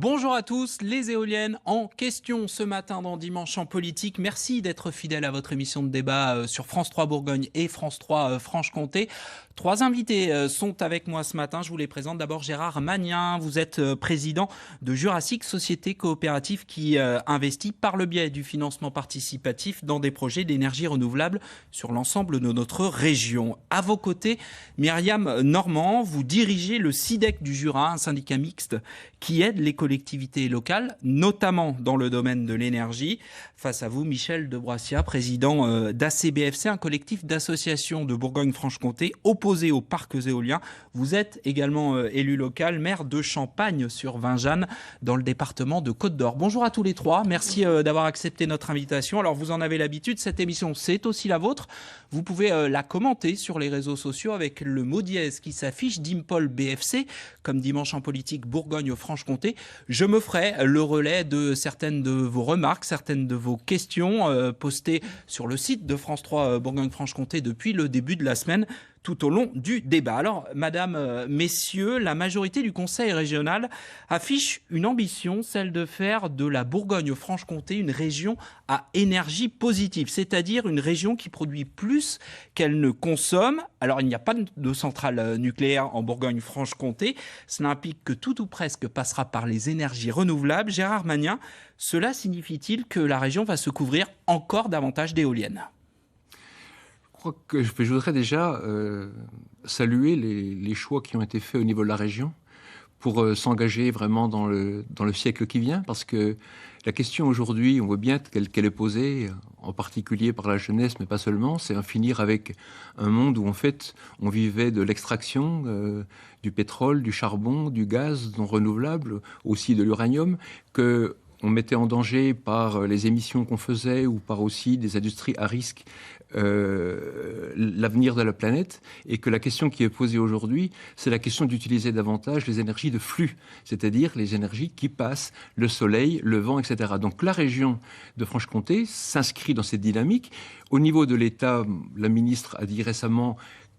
Bonjour à tous, les éoliennes en question ce matin dans Dimanche en politique. Merci d'être fidèles à votre émission de débat sur France 3 Bourgogne et France 3 Franche-Comté. Trois invités sont avec moi ce matin. Je vous les présente. D'abord Gérard Magnin, vous êtes président de Jurassic, société coopérative qui investit par le biais du financement participatif dans des projets d'énergie renouvelable sur l'ensemble de notre région. À vos côtés, Myriam Normand, vous dirigez le SIDEC du Jura, un syndicat mixte qui aide les collectivités locales, notamment dans le domaine de l'énergie. Face à vous, Michel Debroissia, président d'ACBFC, un collectif d'associations de Bourgogne-Franche-Comté opposé aux parcs éoliens. Vous êtes également élu local, maire de Champagne-sur-Vingeanne, dans le département de Côte-d'Or. Bonjour à tous les trois, merci d'avoir accepté notre invitation. Alors vous en avez l'habitude, cette émission c'est aussi la vôtre. Vous pouvez la commenter sur les réseaux sociaux avec le mot dièse qui s'affiche d'Impol BFC, comme Dimanche en politique Bourgogne-Franche-Comté. Je me ferai le relais de certaines de vos remarques, certaines de vos questions postées sur le site de France 3 Bourgogne-Franche-Comté depuis le début de la semaine, tout au long du débat. Alors, madame, messieurs, la majorité du Conseil régional affiche une ambition, celle de faire de la Bourgogne-Franche-Comté une région à énergie positive, c'est-à-dire une région qui produit plus qu'elle ne consomme. Alors, il n'y a pas de centrale nucléaire en Bourgogne-Franche-Comté. Cela implique que tout ou presque passera par les énergies renouvelables. Gérard Magnin, cela signifie-t-il que la région va se couvrir encore davantage d'éoliennes ? Je voudrais déjà saluer les choix qui ont été faits au niveau de la région pour s'engager vraiment dans le siècle qui vient, parce que la question aujourd'hui, on voit bien qu'elle est posée, en particulier par la jeunesse, mais pas seulement, c'est en finir avec un monde où en fait on vivait de l'extraction du pétrole, du charbon, du gaz non renouvelable, aussi de l'uranium, que on mettait en danger par les émissions qu'on faisait ou par aussi des industries à risque l'avenir de la planète, et que la question qui est posée aujourd'hui, c'est la question d'utiliser davantage les énergies de flux, c'est-à-dire les énergies qui passent, le soleil, le vent, etc. Donc la région de Franche-Comté s'inscrit dans cette dynamique. Au niveau de l'État, la ministre a dit récemment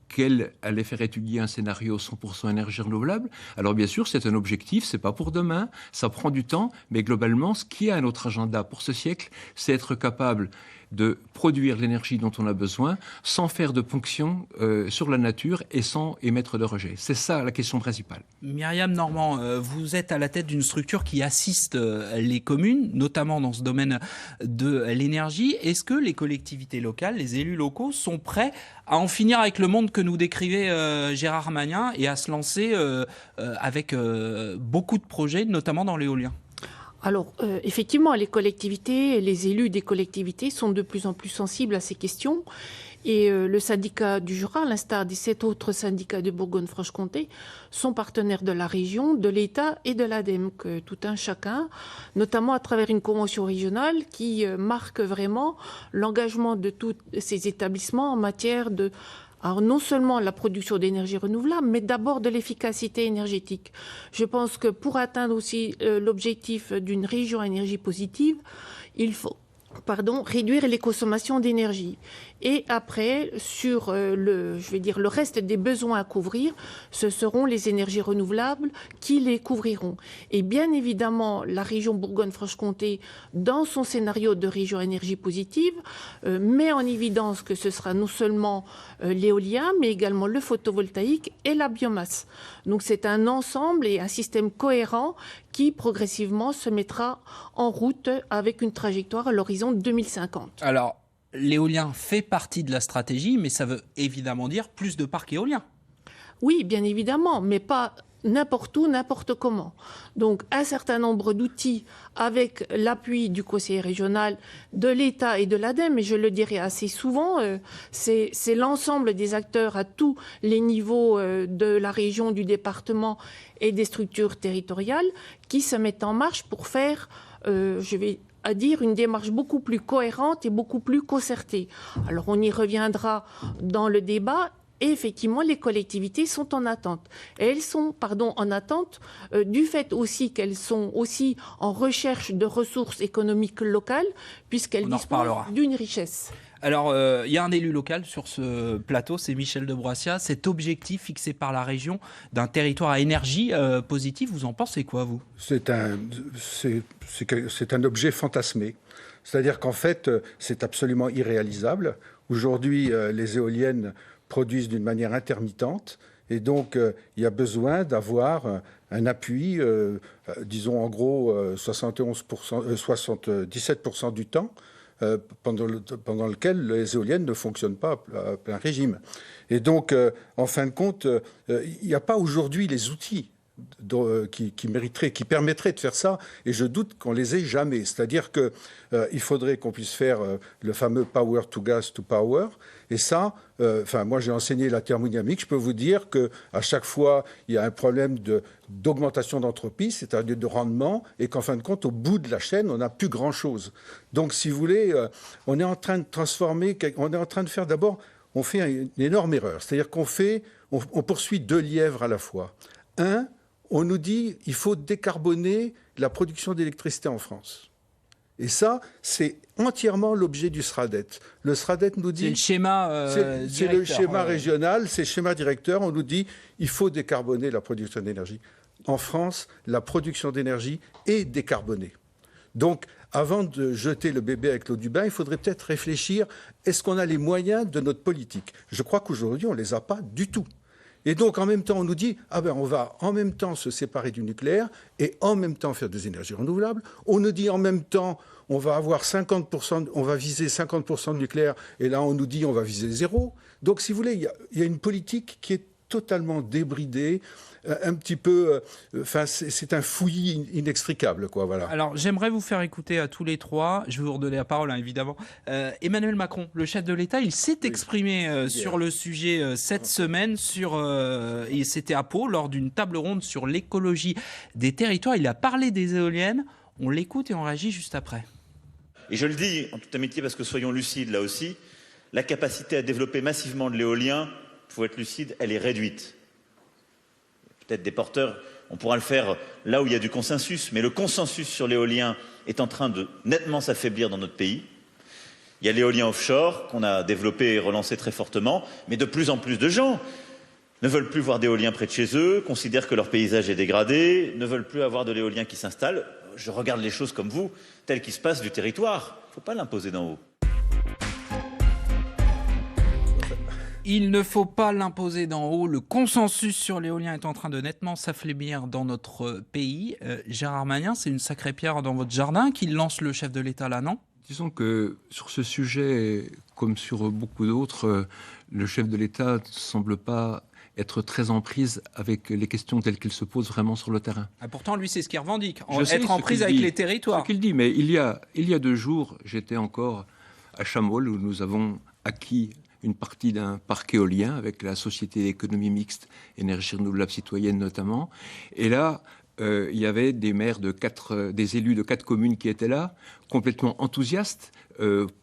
qu'elle allait faire étudier un scénario 100% énergie renouvelable. Alors bien sûr, c'est un objectif, c'est pas pour demain, ça prend du temps, mais globalement, ce qui est à notre agenda pour ce siècle, c'est être capable de produire l'énergie dont on a besoin sans faire de ponction sur la nature et sans émettre de rejet. C'est ça la question principale. Myriam Normand, vous êtes à la tête d'une structure qui assiste les communes, notamment dans ce domaine de l'énergie. Est-ce que les collectivités locales, les élus locaux sont prêts à en finir avec le monde que nous décrivait Gérard Magnin et à se lancer avec beaucoup de projets, notamment dans l'éolien ? Alors, effectivement, les collectivités, les élus des collectivités sont de plus en plus sensibles à ces questions. Et le syndicat du Jura, à l'instar des 7 autres syndicats de Bourgogne-Franche-Comté, sont partenaires de la région, de l'État et de l'ADEME, que tout un chacun, notamment à travers une convention régionale qui marque vraiment l'engagement de tous ces établissements en matière de... Alors non seulement la production d'énergie renouvelable, mais d'abord de l'efficacité énergétique. Je pense que pour atteindre aussi l'objectif d'une région à énergie positive, il faut réduire les consommations d'énergie. Et après, sur le reste des besoins à couvrir, ce seront les énergies renouvelables qui les couvriront. Et bien évidemment, la région Bourgogne-Franche-Comté, dans son scénario de région à énergie positive, met en évidence que ce sera non seulement l'éolien, mais également le photovoltaïque et la biomasse. Donc c'est un ensemble et un système cohérent qui progressivement se mettra en route avec une trajectoire à l'horizon 2050. Alors, l'éolien fait partie de la stratégie, mais ça veut évidemment dire plus de parcs éoliens. Oui, bien évidemment, mais pas n'importe où, n'importe comment. Donc, un certain nombre d'outils avec l'appui du Conseil régional, de l'État et de l'ADEME, et je le dirai assez souvent, c'est l'ensemble des acteurs à tous les niveaux de la région, du département et des structures territoriales qui se mettent en marche pour faire, à dire une démarche beaucoup plus cohérente et beaucoup plus concertée. Alors on y reviendra dans le débat. Et effectivement, les collectivités sont en attente. Et elles sont, en attente du fait aussi qu'elles sont aussi en recherche de ressources économiques locales, puisqu'elles disposent d'une richesse. Alors, il y a un élu local sur ce plateau, c'est Michel Debroissia. Cet objectif fixé par la région d'un territoire à énergie positive, vous en pensez quoi, vous ? C'est un objet fantasmé. C'est-à-dire qu'en fait, c'est absolument irréalisable. Aujourd'hui, les éoliennes produisent d'une manière intermittente. Et donc, il y a besoin d'avoir un appui, disons en gros 77% du temps, pendant lequel les éoliennes ne fonctionnent pas à plein régime. Et donc, en fin de compte, il n'y a pas aujourd'hui les outils qui permettraient de faire ça, et je doute qu'on les ait jamais. C'est-à-dire qu'il faudrait qu'on puisse faire le fameux power to gas to power, et ça, moi j'ai enseigné la thermodynamique, je peux vous dire qu'à chaque fois, il y a un problème d'augmentation d'entropie, c'est-à-dire de rendement, et qu'en fin de compte, au bout de la chaîne, on n'a plus grand-chose. Donc, si vous voulez, on est en train de faire d'abord, on fait une énorme erreur, c'est-à-dire on poursuit 2 lièvres à la fois. Un, on nous dit qu'il faut décarboner la production d'électricité en France. Et ça, c'est entièrement l'objet du SRADET. Le SRADET nous dit... C'est le schéma c'est le schéma régional, c'est le schéma directeur. On nous dit qu'il faut décarboner la production d'énergie. En France, la production d'énergie est décarbonée. Donc, avant de jeter le bébé avec l'eau du bain, il faudrait peut-être réfléchir, est-ce qu'on a les moyens de notre politique ? Je crois qu'aujourd'hui, on ne les a pas du tout. Et donc, en même temps, on nous dit, on va en même temps se séparer du nucléaire et en même temps faire des énergies renouvelables. On nous dit en même temps, on va avoir 50%, on va viser 50% de nucléaire, et là, on nous dit, on va viser 0. Donc, si vous voulez, il y a une politique qui est totalement débridée, un petit peu... c'est un fouillis inextricable, quoi, voilà. Alors, j'aimerais vous faire écouter à tous les trois, je vais vous redonner la parole, évidemment. Emmanuel Macron, le chef de l'État, il s'est exprimé sur le sujet cette semaine, et c'était à Pau, lors d'une table ronde sur l'écologie des territoires. Il a parlé des éoliennes. On l'écoute et on réagit juste après. Et je le dis en toute amitié parce que soyons lucides là aussi, la capacité à développer massivement de l'éolien, il faut être lucide, elle est réduite. Peut-être des porteurs, on pourra le faire là où il y a du consensus, mais le consensus sur l'éolien est en train de nettement s'affaiblir dans notre pays. Il y a l'éolien offshore qu'on a développé et relancé très fortement, mais de plus en plus de gens ne veulent plus voir d'éolien près de chez eux, considèrent que leur paysage est dégradé, ne veulent plus avoir de l'éolien qui s'installe. Je regarde les choses comme vous, telles qu'ils se passent du territoire. Il ne faut pas l'imposer d'en haut. Il ne faut pas l'imposer d'en haut. Le consensus sur l'éolien est en train de nettement s'affaiblir dans notre pays. Gérard Magnien, c'est une sacrée pierre dans votre jardin qu'il lance le chef de l'État là, non ? Disons que sur ce sujet, comme sur beaucoup d'autres, le chef de l'État ne semble pas être très en prise avec les questions telles qu'elles se posent vraiment sur le terrain. Ah, pourtant, lui, c'est ce qu'il revendique, être en prise avec les territoires. C'est ce qu'il dit, mais il y a 2 jours, j'étais encore à Chamols, où nous avons acquis une partie d'un parc éolien avec la Société d'économie mixte, énergie renouvelable citoyenne notamment. Et là, il y avait des maires des élus de 4 communes qui étaient là, complètement enthousiastes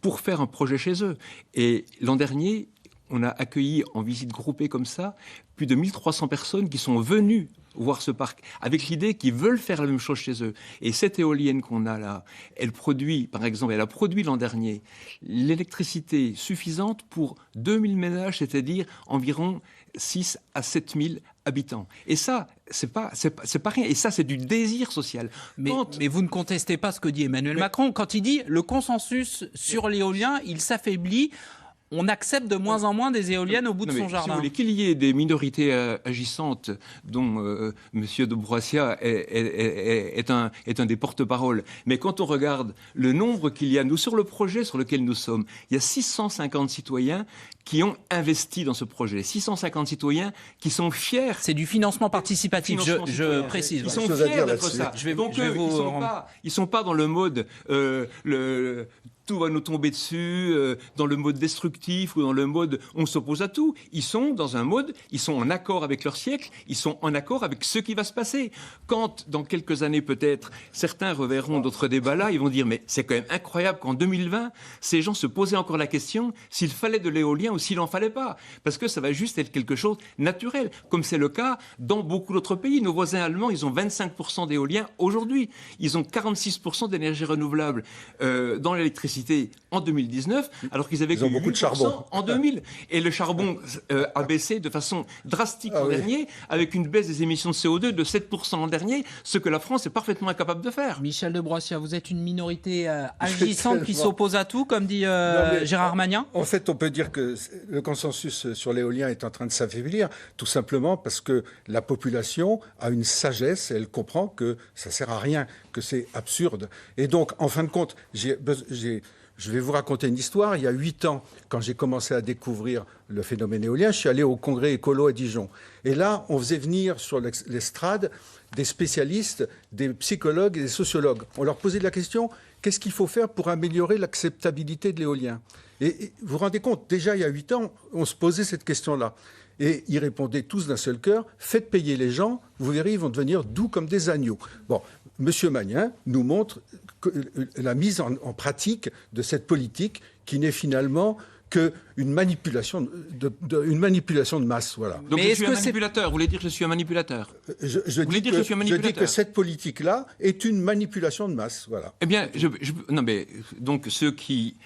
pour faire un projet chez eux. Et l'an dernier, on a accueilli en visite groupée comme ça plus de 1300 personnes qui sont venues voir ce parc avec l'idée qu'ils veulent faire la même chose chez eux. Et cette éolienne qu'on a là, elle a produit l'an dernier l'électricité suffisante pour 2000 ménages, c'est-à-dire environ 6 à 7000 habitants. Et ça, c'est pas rien. Et ça, c'est du désir social. Mais vous ne contestez pas ce que dit Emmanuel Macron quand il dit le consensus sur l'éolien, il s'affaiblit. On accepte de moins en moins des éoliennes au bout de son jardin. Si vous voulez qu'il y ait des minorités agissantes, dont M. Debroissia est un des porte-parole, mais quand on regarde le nombre qu'il y a, nous, sur le projet sur lequel nous sommes, il y a 650 citoyens qui ont investi dans ce projet. 650 citoyens qui sont fiers. C'est du financement participatif, je précise. Ils sont fiers d'être ça. Ils ne sont pas dans le mode tout va nous tomber dessus, dans le mode destructif ou dans le mode on s'oppose à tout. Ils sont dans un mode, ils sont en accord avec leur siècle, ils sont en accord avec ce qui va se passer. Quand, dans quelques années peut-être, certains reverront d'autres débats là, ils vont dire mais c'est quand même incroyable qu'en 2020, ces gens se posaient encore la question s'il fallait de l'éolien ou s'il n'en fallait pas. Parce que ça va juste être quelque chose de naturel, comme c'est le cas dans beaucoup d'autres pays. Nos voisins allemands, ils ont 25% d'éolien aujourd'hui. Ils ont 46% d'énergie renouvelable dans l'électricité en 2019, alors qu'ils avaient beaucoup de charbon en 2000. Et le charbon a baissé de façon drastique l'an dernier, avec une baisse des émissions de CO2 de 7% l'an dernier, ce que la France est parfaitement incapable de faire. Michel de Broissia, vous êtes une minorité agissante qui s'oppose à tout, comme dit Gérard Magnien. En fait, on peut dire que le consensus sur l'éolien est en train de s'affaiblir, tout simplement parce que la population a une sagesse, et elle comprend que ça sert à rien, que c'est absurde. Et donc, en fin de compte, je vais vous raconter une histoire. Il y a 8 ans, quand j'ai commencé à découvrir le phénomène éolien, je suis allé au congrès écolo à Dijon. Et là, on faisait venir sur l'estrade des spécialistes, des psychologues et des sociologues. On leur posait la question, qu'est-ce qu'il faut faire pour améliorer l'acceptabilité de l'éolien ? Et vous vous rendez compte, déjà il y a 8 ans, on se posait cette question-là. Et ils répondaient tous d'un seul cœur, faites payer les gens, vous verrez, ils vont devenir doux comme des agneaux. Bon, Monsieur Magnien nous montre la mise en pratique de cette politique qui n'est finalement qu'une manipulation de masse. Voilà. Donc je suis un manipulateur. Vous voulez dire que je suis un manipulateur? Je dis que cette politique-là est une manipulation de masse. Voilà. Eh bien, non, mais donc ceux qui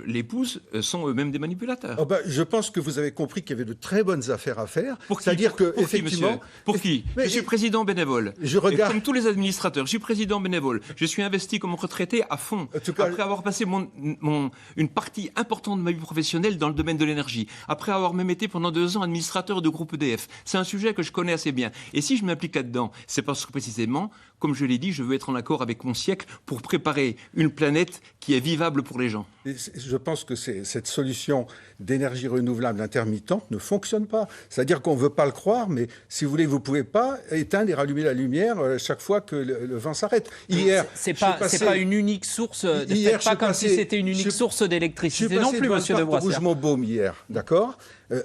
l'épousent sont eux-mêmes des manipulateurs. Oh ben, je pense que vous avez compris qu'il y avait de très bonnes affaires à faire. C'est-à-dire que effectivement, pour qui je suis président bénévole. Je regarde... Et comme tous les administrateurs, je suis président bénévole. Je suis investi comme retraité à fond. Après avoir passé une partie importante de ma vie professionnelle dans le domaine de l'énergie, après avoir même été pendant 2 ans administrateur de groupe EDF. C'est un sujet que je connais assez bien. Et si je m'implique là-dedans, c'est parce que précisément, comme je l'ai dit, je veux être en accord avec mon siècle pour préparer une planète qui est vivable pour les gens. Et je pense que cette solution d'énergie renouvelable intermittente ne fonctionne pas. C'est-à-dire qu'on ne veut pas le croire, mais si vous voulez, vous ne pouvez pas éteindre et rallumer la lumière chaque fois que le vent s'arrête. Hier, c'est pas une unique source. Faites pas comme si c'était une unique source d'électricité non plus, Monsieur de Broissia. Rougemont-Baume hier, d'accord.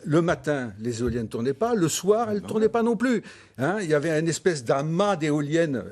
Le matin, les éoliennes ne tournaient pas. Le soir, elles ne tournaient pas non plus. Hein, il y avait une espèce d'amas d'éoliennes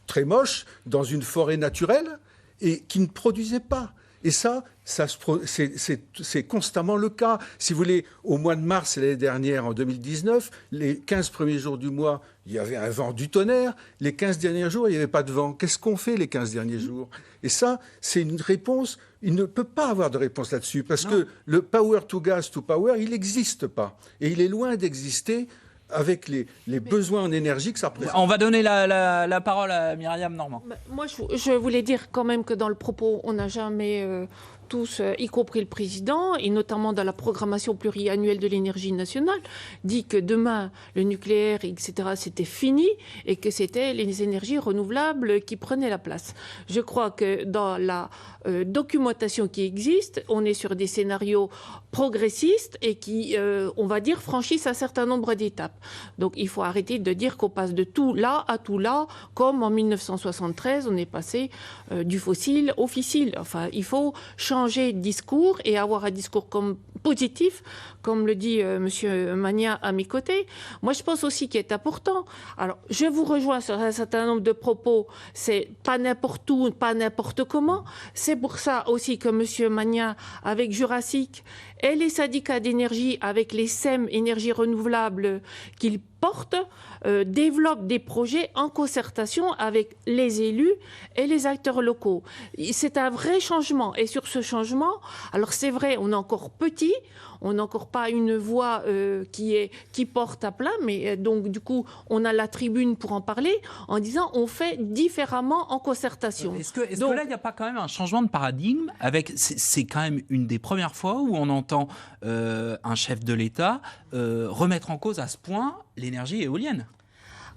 très moche dans une forêt naturelle et qui ne produisait pas. Et ça c'est constamment le cas. Si vous voulez, au mois de mars l'année dernière, en 2019, les 15 premiers jours du mois, il y avait un vent du tonnerre. Les 15 derniers jours, il n'y avait pas de vent. Qu'est-ce qu'on fait les 15 derniers jours? Et ça, c'est une réponse. Il ne peut pas avoir de réponse là-dessus parce que le power to gas to power, il n'existe pas. Et il est loin d'exister avec les besoins en énergie que ça représente. On va donner la parole à Myriam Normand. Moi, je voulais dire quand même que dans le propos, on n'a jamais tous, y compris le président, et notamment dans la programmation pluriannuelle de l'énergie nationale, dit que demain, le nucléaire, etc., c'était fini et que c'était les énergies renouvelables qui prenaient la place. Je crois que dans la documentation qui existe, on est sur des scénarios progressistes et qui, on va dire, franchissent un certain nombre d'étapes. Donc il faut arrêter de dire qu'on passe de tout là à tout là, comme en 1973, on est passé du fossile au fissile. Enfin, il faut changer de discours et avoir un discours positif, comme le dit Monsieur Magnien à mes côtés. Moi, je pense aussi qu'il est important. Alors, je vous rejoins sur un certain nombre de propos. C'est pas n'importe où, pas n'importe comment. C'est pour ça aussi que Monsieur Magnien, avec Jurassic, et les syndicats d'énergie, avec les SEM énergie renouvelable qu'ils portent, développent des projets en concertation avec les élus et les acteurs locaux. C'est un vrai changement. Et sur ce changement, alors c'est vrai, on est encore petit, on n'a encore pas une voix qui porte à plein, mais donc du coup, on a la tribune pour en parler en disant on fait différemment en concertation. Est-ce que là, il n'y a pas quand même un changement de paradigme avec, c'est quand même une des premières fois où on entend un chef de l'État remettre en cause à ce point l'énergie éolienne.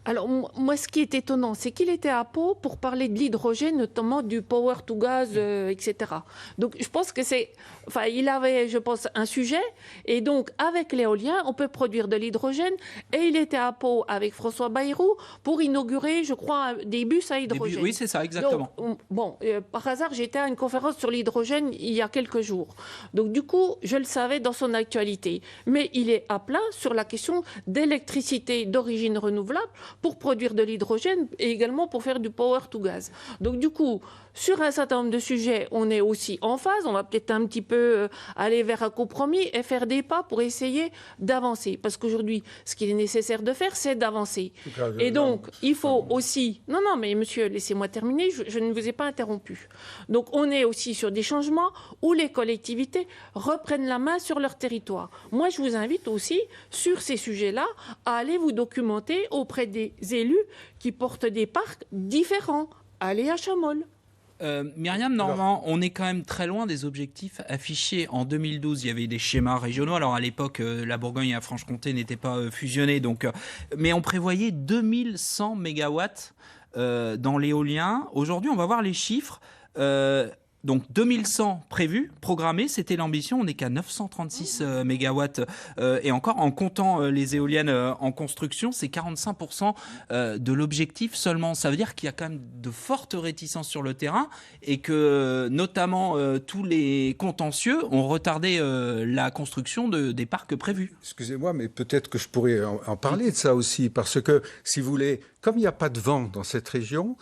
Alors, moi, ce qui est étonnant, c'est qu'il était à Pau pour parler de l'hydrogène, notamment du power to gas, etc. Donc, je pense que il avait, je pense, un sujet. Et donc, avec l'éolien, on peut produire de l'hydrogène. Et il était à Pau avec François Bayrou pour inaugurer, je crois, des bus à hydrogène. Oui, c'est ça, exactement. Donc, par hasard, j'étais à une conférence sur l'hydrogène il y a quelques jours. Donc, du coup, je le savais dans son actualité. Mais il est à plat sur la question d'électricité d'origine renouvelable pour produire de l'hydrogène et également pour faire du power to gas. Donc du coup, sur un certain nombre de sujets, on est aussi en phase. On va peut-être un petit peu aller vers un compromis et faire des pas pour essayer d'avancer. Parce qu'aujourd'hui, ce qu'il est nécessaire de faire, c'est d'avancer. Et donc, il faut aussi... Non, mais monsieur, laissez-moi terminer, je ne vous ai pas interrompu. Donc, on est aussi sur des changements où les collectivités reprennent la main sur leur territoire. Moi, je vous invite aussi, sur ces sujets-là, à aller vous documenter auprès des élus qui portent des parcs différents. Allez à Chaumol. Myriam Normand, on est quand même très loin des objectifs affichés. En 2012, il y avait des schémas régionaux. Alors à l'époque, la Bourgogne et la Franche-Comté n'étaient pas fusionnés. Mais on prévoyait 2100 mégawatts dans l'éolien. Aujourd'hui, on va voir les chiffres. Donc 2100 prévus, programmés, c'était l'ambition. On n'est qu'à 936 mégawatts. Et encore, en comptant les éoliennes en construction, c'est 45% de l'objectif seulement. Ça veut dire qu'il y a quand même de fortes réticences sur le terrain et que notamment tous les contentieux ont retardé la construction des parcs prévus. Excusez-moi, mais peut-être que je pourrais en parler de ça aussi, parce que, si vous voulez, comme il n'y a pas de vent dans cette région,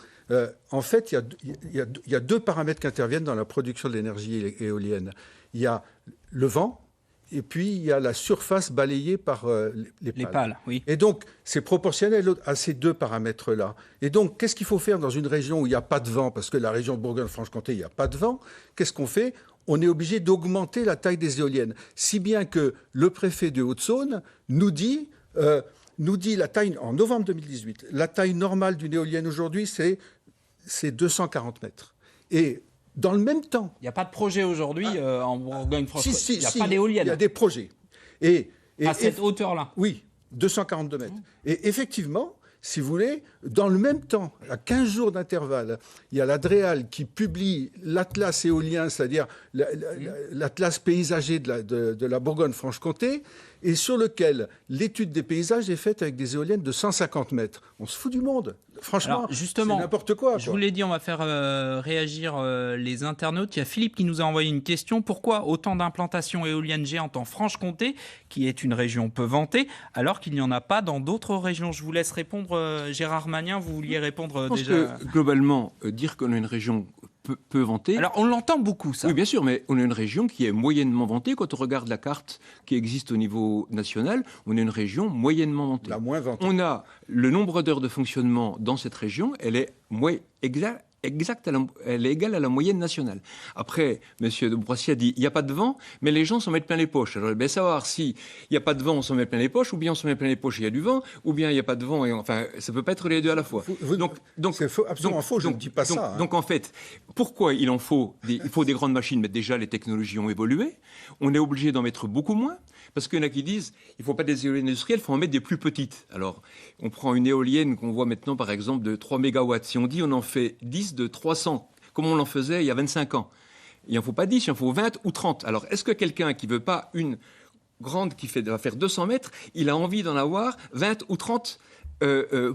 en fait, il y a deux paramètres qui interviennent dans la production de l'énergie éolienne. Il y a le vent, et puis il y a la surface balayée par les pales. Oui. Et donc, c'est proportionnel à ces deux paramètres-là. Et donc, qu'est-ce qu'il faut faire dans une région où il n'y a pas de vent? Parce que la région de Bourgogne-Franche-Comté, il n'y a pas de vent. Qu'est-ce qu'on fait? On est obligé d'augmenter la taille des éoliennes. Si bien que le préfet de Haute-Saône nous dit la taille, en novembre 2018, la taille normale d'une éolienne aujourd'hui, c'est 240 mètres. Et dans le même temps... Il n'y a pas de projet aujourd'hui en Bourgogne-Franche-Comté. Il n'y a pas d'éolienne. Il y a des projets. À cette hauteur-là. Oui, 242 mètres. Et effectivement, si vous voulez, dans le même temps, à 15 jours d'intervalle, il y a l'Adréal qui publie l'atlas éolien, c'est-à-dire l'atlas paysager de la Bourgogne-Franche-Comté, et sur lequel l'étude des paysages est faite avec des éoliennes de 150 mètres. On se fout du monde. Franchement, c'est n'importe quoi. Je vous l'ai dit, on va faire réagir les internautes. Il y a Philippe qui nous a envoyé une question. Pourquoi autant d'implantations éoliennes géantes en Franche-Comté, qui est une région peu vantée, alors qu'il n'y en a pas dans d'autres régions? Je vous laisse répondre, Gérard Magnien. Vous vouliez répondre déjà? Je pense que, globalement, dire qu'on a une région peu vantée... Alors, on l'entend beaucoup, ça. Oui, bien sûr, mais on a une région qui est moyennement vantée. Quand on regarde la carte qui existe au niveau national, on a une région moyennement vantée. La moins vantée. On a le nombre d'heures de fonctionnement dans cette région, elle est elle est égale à la moyenne nationale. Après, M. de Broissy a dit il n'y a pas de vent, mais les gens s'en mettent plein les poches. Alors, bien savoir si il n'y a pas de vent, on s'en met plein les poches, ou bien on s'en met plein les poches et il y a du vent, ou bien il n'y a pas de vent, et enfin, ça ne peut pas être les deux à la fois. C'est absolument faux, je ne dis pas ça. Donc, en fait, pourquoi il faut des grandes machines, mais déjà les technologies ont évolué, on est obligé d'en mettre beaucoup moins, parce qu'il y en a qui disent il ne faut pas des éoliennes industrielles, il faut en mettre des plus petites. Alors, on prend une éolienne qu'on voit maintenant, par exemple, de 3 mégawatts. Si on dit on en fait 10 de 300, comme on l'en faisait il y a 25 ans, il n'en faut pas 10, il en faut 20 ou 30. Alors, est-ce que quelqu'un qui ne veut pas une grande qui va faire 200 mètres, il a envie d'en avoir 20 ou 30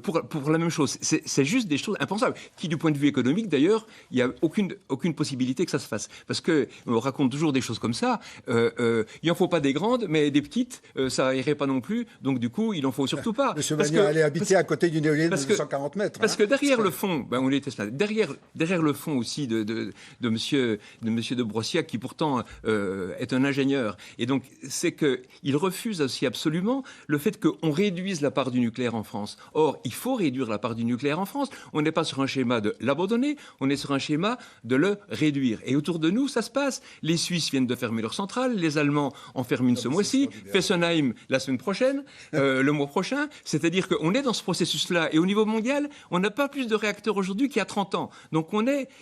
pour la même chose? C'est juste des choses impensables, qui du point de vue économique d'ailleurs, il n'y a aucune possibilité que ça se fasse. Parce qu'on raconte toujours des choses comme ça, il n'en faut pas des grandes, mais des petites, ça irait pas non plus, donc du coup, il n'en faut surtout pas. Monsieur Magnien allait habiter à côté d'une éolienne de 240 mètres. Parce que derrière le fond, on était derrière le fond aussi de monsieur de Brossiac, qui pourtant est un ingénieur, et donc c'est qu'il refuse aussi absolument le fait qu'on réduise la part du nucléaire en France. Or, il faut réduire la part du nucléaire en France. On n'est pas sur un schéma de l'abandonner, on est sur un schéma de le réduire. Et autour de nous, ça se passe. Les Suisses viennent de fermer leur centrale, les Allemands en ferment une ce mois-ci, Fessenheim la semaine prochaine, le mois prochain. C'est-à-dire qu'on est dans ce processus-là. Et au niveau mondial, on n'a pas plus de réacteurs aujourd'hui qu'il y a 30 ans. Donc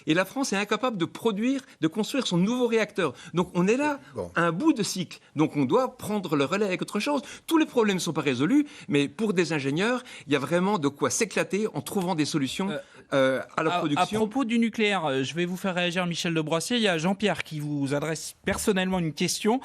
et la France est incapable de construire son nouveau réacteur. Donc on est là, à un bout de cycle. Donc on doit prendre le relais avec autre chose. Tous les problèmes ne sont pas résolus, mais pour des ingénieurs, il y a vraiment de quoi s'éclater en trouvant des solutions à la production. À propos du nucléaire, je vais vous faire réagir Michel Debrossier. Il y a Jean-Pierre qui vous adresse personnellement une question.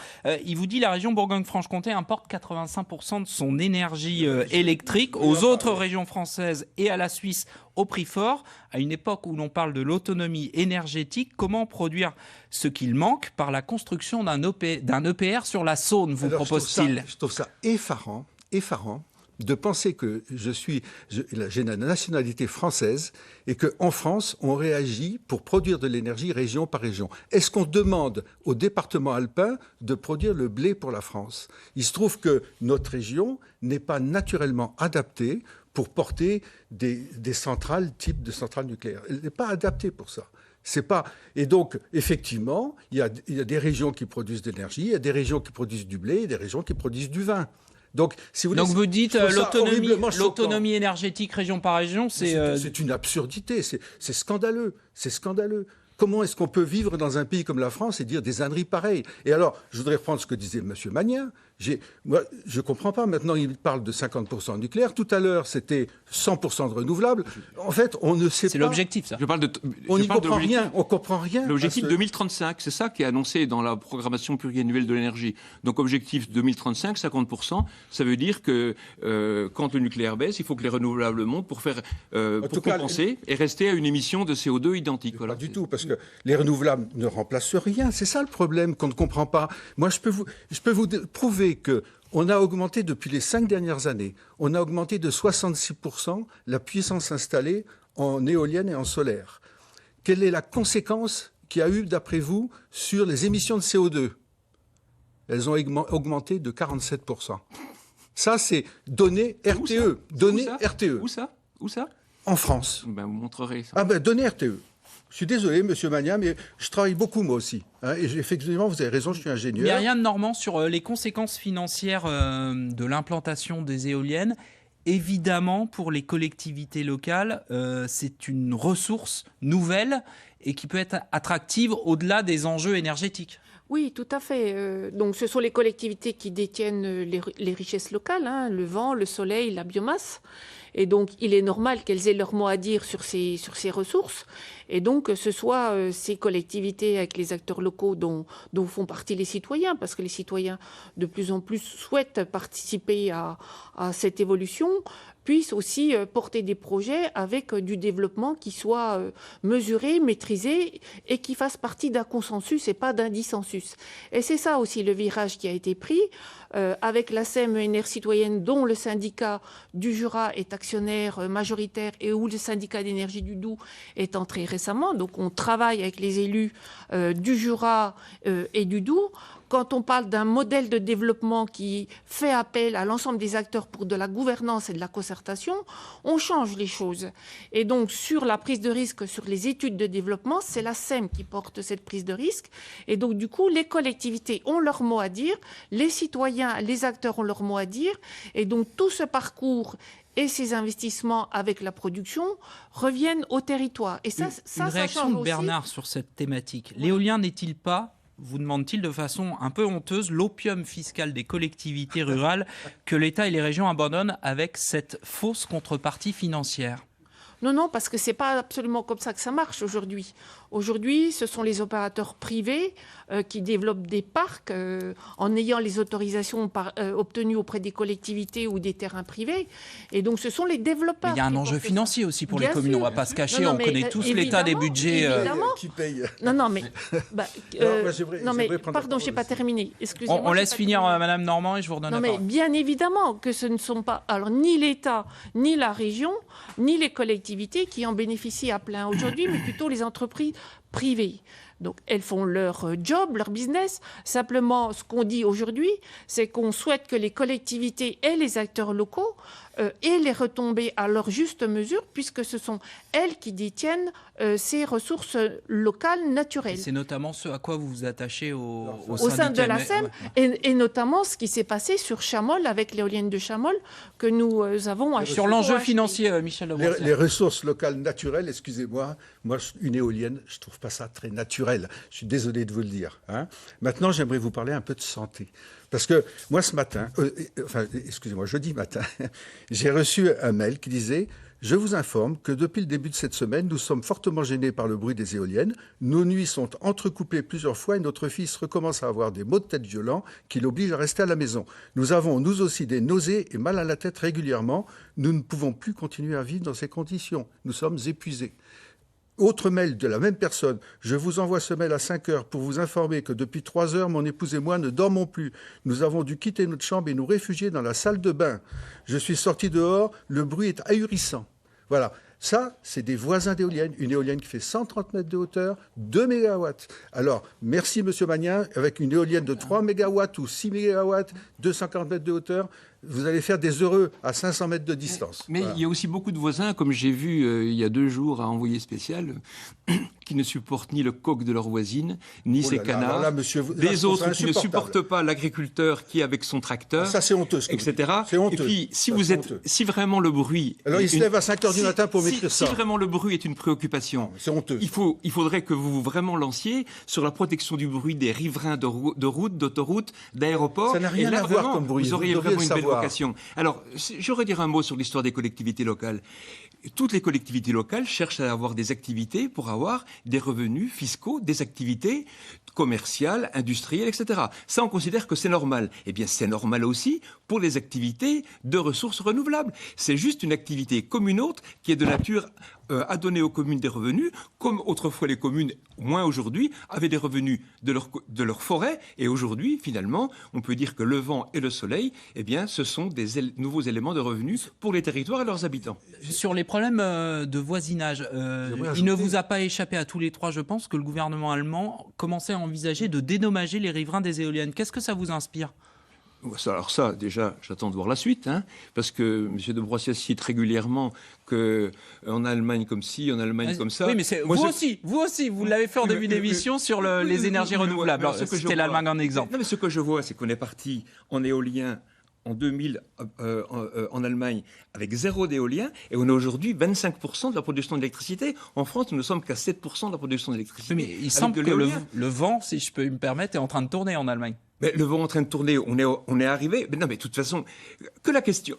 Il vous dit la région Bourgogne-Franche-Comté importe 85% de son énergie électrique aux autres régions françaises et à la Suisse au prix fort. À une époque où l'on parle de l'autonomie énergétique, comment produire ce qu'il manque par la construction d'un EPR sur la Saône, vous propose-t-il? Je trouve ça effarant de penser que j'ai la nationalité française et qu'en France, on réagit pour produire de l'énergie région par région. Est-ce qu'on demande au département alpin de produire le blé pour la France? Il se trouve que notre région n'est pas naturellement adaptée pour porter des centrales, type de centrales nucléaires. Elle n'est pas adaptée pour ça. Et donc, effectivement, il y a des régions qui produisent de l'énergie, il y a des régions qui produisent du blé et des régions qui produisent du vin. Donc, si vous vous dites l'autonomie énergétique région par région, c'est une absurdité, c'est scandaleux, c'est scandaleux. Comment est-ce qu'on peut vivre dans un pays comme la France et dire des âneries pareilles? Et alors, je voudrais reprendre ce que disait M. Magnin. Moi, je ne comprends pas. Maintenant, il parle de 50% nucléaire. Tout à l'heure, c'était 100% de renouvelables. En fait, on ne sait pas. C'est l'objectif, ça. On n'y comprend rien. On comprend rien. L'objectif 2035, c'est ça qui est annoncé dans la programmation pluriannuelle de l'énergie. Donc, objectif 2035, 50%. Ça veut dire que quand le nucléaire baisse, il faut que les renouvelables montent pour compenser et rester à une émission de CO2 identique. Voilà. Pas du tout, parce que les renouvelables ne remplacent rien. C'est ça le problème qu'on ne comprend pas. Moi, je peux vous prouver qu'on a augmenté depuis les 5 dernières années, on a augmenté de 66% la puissance installée en éolienne et en solaire. Quelle est la conséquence qu'il y a eu, d'après vous, sur les émissions de CO2? Elles ont augmenté de 47%. Ça, c'est données RTE. Données RTE. Où ça? En France. Vous montrerez ça. Données RTE. Je suis désolé, Monsieur Magnin, mais je travaille beaucoup moi aussi. Et effectivement, vous avez raison, je suis ingénieur. Myriam Normand, sur les conséquences financières de l'implantation des éoliennes, évidemment, pour les collectivités locales, c'est une ressource nouvelle et qui peut être attractive au-delà des enjeux énergétiques. Oui, tout à fait. Donc, ce sont les collectivités qui détiennent les richesses locales, le vent, le soleil, la biomasse. Et donc, il est normal qu'elles aient leur mot à dire sur ces ressources. Et donc, que ce soit ces collectivités avec les acteurs locaux dont font partie les citoyens, parce que les citoyens, de plus en plus, souhaitent participer à cette évolution, puissent aussi porter des projets avec du développement qui soit mesuré, maîtrisé et qui fasse partie d'un consensus et pas d'un dissensus. Et c'est ça aussi le virage qui a été pris avec la SEM ENR citoyenne dont le syndicat du Jura est actionnaire majoritaire et où le syndicat d'énergie du Doubs est entré récemment. Donc on travaille avec les élus du Jura et du Doubs. Quand on parle d'un modèle de développement qui fait appel à l'ensemble des acteurs pour de la gouvernance et de la concertation, on change les choses. Et donc, sur la prise de risque, sur les études de développement, c'est la SEM qui porte cette prise de risque. Et donc, du coup, les collectivités ont leur mot à dire, les citoyens, les acteurs ont leur mot à dire. Et donc, tout ce parcours et ces investissements avec la production reviennent au territoire. Et ça, une réaction change de aussi. Bernard sur cette thématique. L'éolien n'est-il pas, vous demande-t-il de façon un peu honteuse, l'opium fiscal des collectivités rurales que l'État et les régions abandonnent avec cette fausse contrepartie financière? Non, parce que ce n'est pas absolument comme ça que ça marche aujourd'hui. Aujourd'hui, ce sont les opérateurs privés qui développent des parcs en ayant les autorisations obtenues auprès des collectivités ou des terrains privés. Et donc, ce sont les développeurs. Mais il y a un enjeu financier aussi pour les communes. On ne va pas se cacher. Non, on connaît tous l'état des budgets. Qui paye? Non, mais... pardon, je n'ai pas terminé. Excusez-moi. On laisse finir Madame Normand et je vous redonne la parole. Non, mais bien évidemment que ce ne sont pas... Alors, ni l'État, ni la région, ni les collectivités qui en bénéficient à plein aujourd'hui, mais plutôt les entreprises privées. Donc, elles font leur job, leur business. Simplement, ce qu'on dit aujourd'hui, c'est qu'on souhaite que les collectivités et les acteurs locaux aient les retombées à leur juste mesure, puisque ce sont elles qui détiennent ces ressources locales naturelles. C'est notamment ce à quoi vous vous attachez au sein de la SEM, ouais. et notamment ce qui s'est passé sur Chamol, avec l'éolienne de Chamol, que nous avons acheté. Sur l'enjeu financier, Michel Lebrossière. Les ressources locales naturelles, excusez-moi, moi, une éolienne, je ne trouve pas ça très naturel. Je suis désolé de vous le dire. Hein. Maintenant, j'aimerais vous parler un peu de santé. Parce que moi, ce matin, jeudi matin, j'ai reçu un mail qui disait « Je vous informe que depuis le début de cette semaine, nous sommes fortement gênés par le bruit des éoliennes. Nos nuits sont entrecoupées plusieurs fois et notre fils recommence à avoir des maux de tête violents qui l'obligent à rester à la maison. Nous avons, nous aussi, des nausées et mal à la tête régulièrement. Nous ne pouvons plus continuer à vivre dans ces conditions. Nous sommes épuisés. » Autre mail de la même personne. Je vous envoie ce mail à 5 heures pour vous informer que depuis 3 heures, mon épouse et moi ne dormons plus. Nous avons dû quitter notre chambre et nous réfugier dans la salle de bain. Je suis sorti dehors, le bruit est ahurissant. Voilà. Ça, c'est des voisins d'éoliennes. Une éolienne qui fait 130 mètres de hauteur, 2 mégawatts. Alors, merci Monsieur Magnin, avec une éolienne de 3 mégawatts ou 6 mégawatts, 240 mètres de hauteur, vous allez faire des heureux à 500 mètres de distance. Mais voilà. Il y a aussi beaucoup de voisins, comme j'ai vu il y a 2 jours à Envoyé spécial, qui ne supportent ni le coq de leur voisine, ni ses canards. Là, monsieur, des autres qui ne supportent pas l'agriculteur qui, avec son tracteur, ça c'est honteux, etc. C'est honteux. Et puis, si vraiment le bruit... Alors, il se lève à 5 heures du matin pour m'écrire ça. Si vraiment le bruit est une préoccupation, c'est honteux. Il faudrait que vous vraiment lanciez sur la protection du bruit des riverains de routes, d'autoroutes, d'aéroports. Ça n'a rien à voir comme bruit. Vous auriez vraiment une belle vocation. Alors, je redire un mot sur l'histoire des collectivités locales. Toutes les collectivités locales cherchent à avoir des activités pour avoir des revenus fiscaux, des activités commerciales, industrielles, etc. Ça, on considère que c'est normal. Eh bien, c'est normal aussi pour les activités de ressources renouvelables. C'est juste une activité comme une autre qui est de nature à donner aux communes des revenus, comme autrefois les communes, moins aujourd'hui, avaient des revenus de leur forêt. Et aujourd'hui, finalement, on peut dire que le vent et le soleil, eh bien, ce sont des nouveaux éléments de revenus pour les territoires et leurs habitants. Sur les problèmes de voisinage, il ne vous a pas échappé à tous les trois, je pense, que le gouvernement allemand commençait à envisager de dédommager les riverains des éoliennes. Qu'est-ce que ça vous inspire ? Alors ça, déjà, j'attends de voir la suite, hein, parce que M. Lebrossière cite régulièrement qu'en Allemagne comme ci, en Allemagne comme ça. Oui, mais vous aussi, vous l'avez fait en début d'émission sur les énergies renouvelables. C'était l'Allemagne en exemple. Non, mais ce que je vois, c'est qu'on est parti en éolien en 2000 en Allemagne avec 0 d'éolien, et on a aujourd'hui 25% de la production d'électricité. En France, nous ne sommes qu'à 7% de la production d'électricité. Oui, mais il semble que le vent, si je peux me permettre, est en train de tourner en Allemagne. Mais le vent est en train de tourner, on est arrivé. Mais non, mais de toute façon, que la question...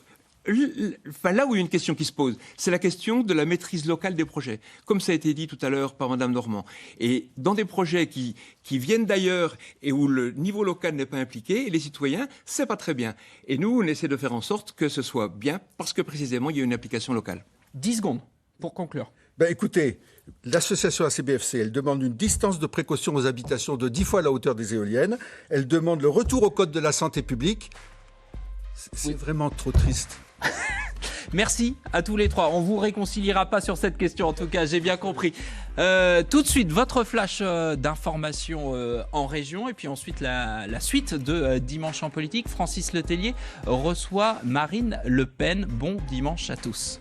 Enfin, là où il y a une question qui se pose, c'est la question de la maîtrise locale des projets, comme ça a été dit tout à l'heure par Mme Normand. Et dans des projets qui viennent d'ailleurs et où le niveau local n'est pas impliqué, et les citoyens, c'est pas très bien. Et nous, on essaie de faire en sorte que ce soit bien, parce que précisément, il y a une application locale. 10 secondes pour conclure. Ben, écoutez, l'association ACBFC, elle demande une distance de précaution aux habitations de 10 fois la hauteur des éoliennes. Elle demande le retour au code de la santé publique. C'est vraiment trop triste. Merci à tous les trois. On vous réconciliera pas sur cette question, en tout cas, j'ai bien compris. Tout de suite, votre flash d'information en région, et puis ensuite la suite de Dimanche en politique. Francis Letellier reçoit Marine Le Pen. Bon dimanche à tous.